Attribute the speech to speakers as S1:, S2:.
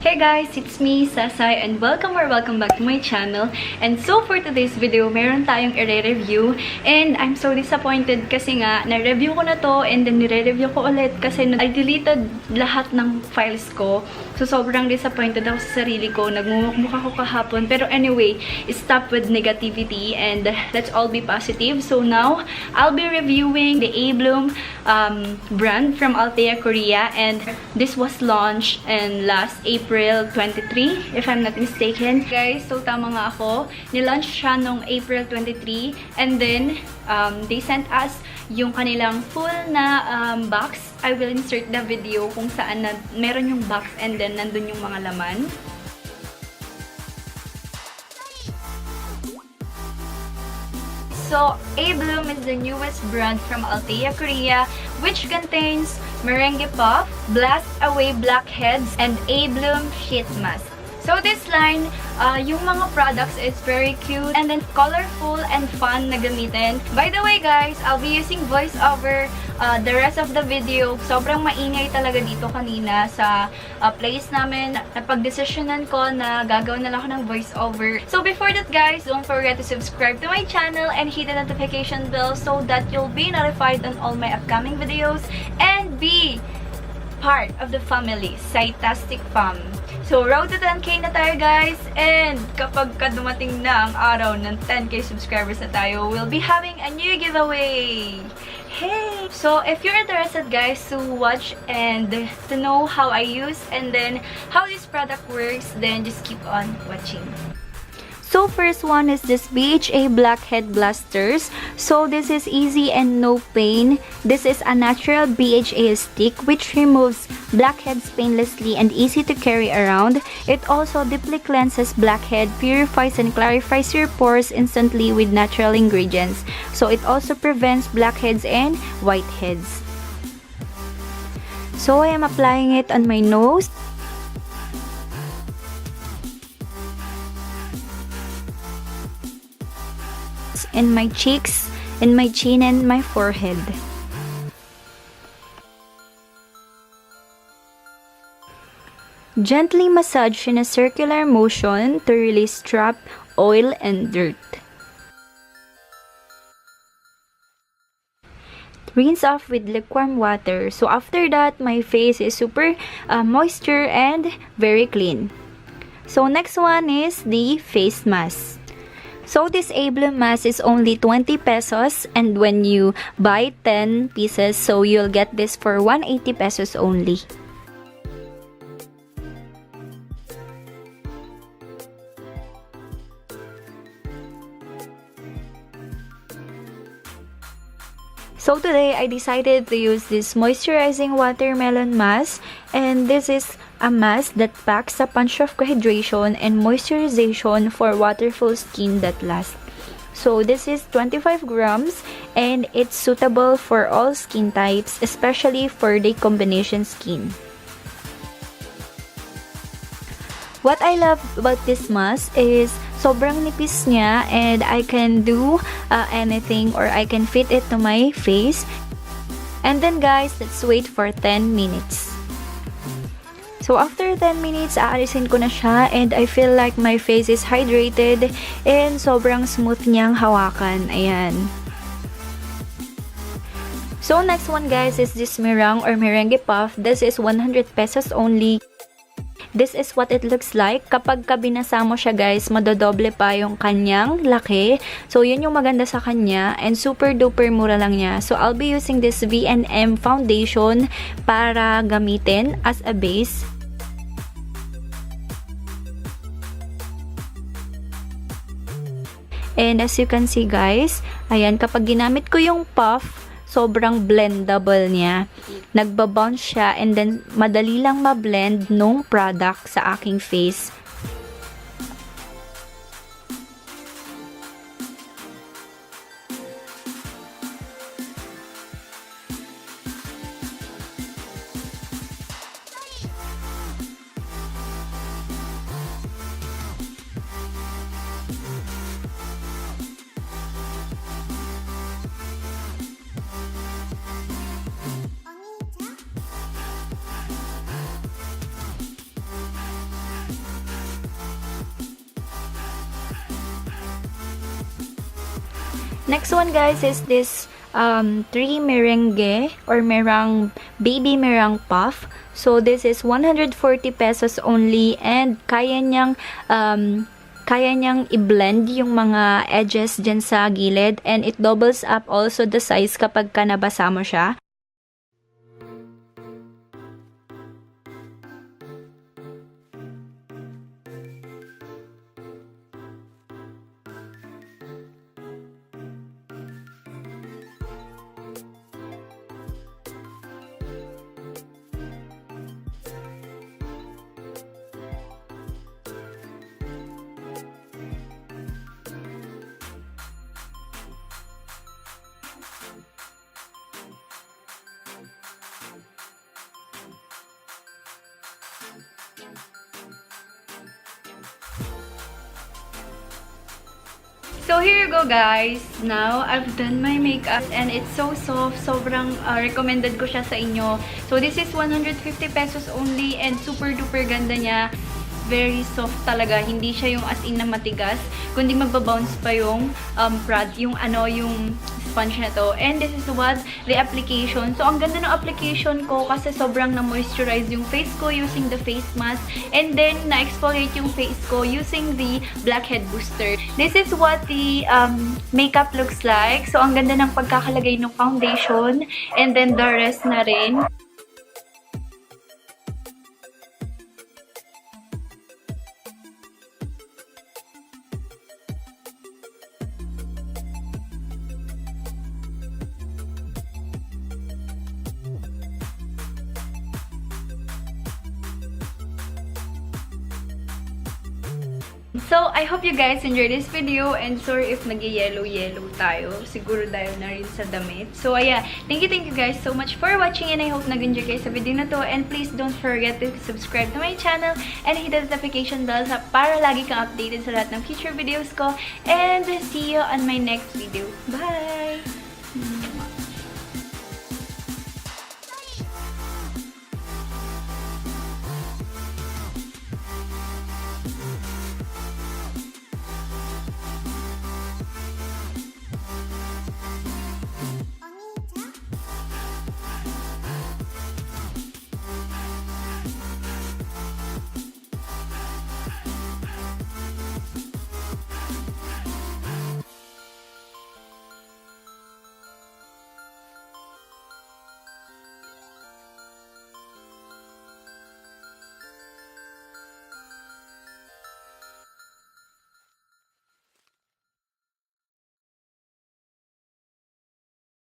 S1: Hey guys, it's me, Sasay, and welcome back to my channel. And so for today's video, meron tayong i-review. And I'm so disappointed kasi nga, na-review ko na to and then nire-review ko ulit kasi I deleted lahat ng files ko. So sobrang disappointed ako sa sarili ko. Nagmumukha ko kahapon. Pero anyway, stop with negativity and let's all be positive. So now, I'll be reviewing the A-Bloom brand from Althea, Korea. And this was launched in last April 23, if I'm not mistaken. Guys, so tama nga ako. Nilaunch siya noong April 23. And then, they sent us yung kanilang full na box. I will insert the video kung saan na meron yung box and then nandun yung mga laman. So, A-Bloom is the newest brand from Althea, Korea, which contains merengue puff, blast away blackheads, and A-Bloom sheet mask. So this line, yung mga products is very cute and then colorful and fun na gamitin. By the way guys, I'll be using voiceover the rest of the video. Sobrang maingay talaga dito kanina sa place namin. Napag-decisionan ko na gagawin na lang ako ng voiceover. So before that guys, don't forget to subscribe to my channel and hit the notification bell so that you'll be notified on all my upcoming videos and be part of the family, Saitastic Fam. So, road to 10k na tayo guys, and kapag dumating na ang araw ng 10k subscribers na tayo, we'll be having a new giveaway! Hey! So, if you're interested guys to watch and to know how I use and then how this product works, then just keep on watching. So first one is this BHA Blackhead Blasters. So this is easy and no pain. This is a natural BHA stick which removes blackheads painlessly and easy to carry around. It also deeply cleanses blackhead, purifies and clarifies your pores instantly with natural ingredients. So it also prevents blackheads and whiteheads. So I am applying it on my nose. In my cheeks, in my chin, and my forehead. Gently massage in a circular motion to release strap, oil, and dirt. Rinse off with lukewarm water. So after that, my face is super moisture and very clean. So next one is the face mask. So this A-Bloom mask is only 20 pesos and when you buy 10 pieces, so you'll get this for 180 pesos only. So today, I decided to use this moisturizing watermelon mask, and this is a mask that packs a punch of hydration and moisturization for waterful skin that lasts. So this is 25 grams and it's suitable for all skin types, especially for the combination skin. What I love about this mask is sobrang nipis niya and I can do anything or I can fit it to my face. And then guys, let's wait for 10 minutes. So after 10 minutes, aalisin ko na siya and I feel like my face is hydrated and sobrang smooth niyang hawakan. Ayan. So next one guys is this meringue or merengue puff. This is 100 pesos only. This is what it looks like. Kapag binasa mo siya guys, madodoble pa yung kanyang laki. So yun yung maganda sa kanya and super duper mura lang niya. So I'll be using this V&M foundation para gamitin as a base. And as you can see guys, ayan, kapag ginamit ko yung puff, sobrang blendable niya. Nagbabounce siya and then madali lang ma-blend nung product sa aking face. Next one guys is this 3 merengue or baby meringue puff. So this is 140 pesos only and kaya niyang i-blend yung mga edges dyan sa gilid, and it doubles up also the size kapag ka nabasa mo siya. So here you go guys. Now, I've done my makeup and it's so soft. Sobrang recommended ko siya sa inyo. So this is 150 pesos only and super duper ganda niya. Very soft talaga. Hindi siya yung as in na matigas, kundi magbabounce pa yung yung sponge na to. And this is what the application. So ang ganda ng application ko kasi sobrang na-moisturize yung face ko using the face mask. And then na-exfoliate yung face ko using the blackhead booster. This is what the makeup looks like. So ang ganda ng pagkakalagay ng foundation. And then the rest na rin. So, I hope you guys enjoyed this video and sorry if nag-yellow tayo. Siguro dahil na rin sa damit. So, ayan. Thank you guys so much for watching and I hope nag-enjoy kayo sa video na to. And please don't forget to subscribe to my channel and hit the notification bell para lagi kang updated sa lahat ng future videos ko. And see you on my next video. Bye!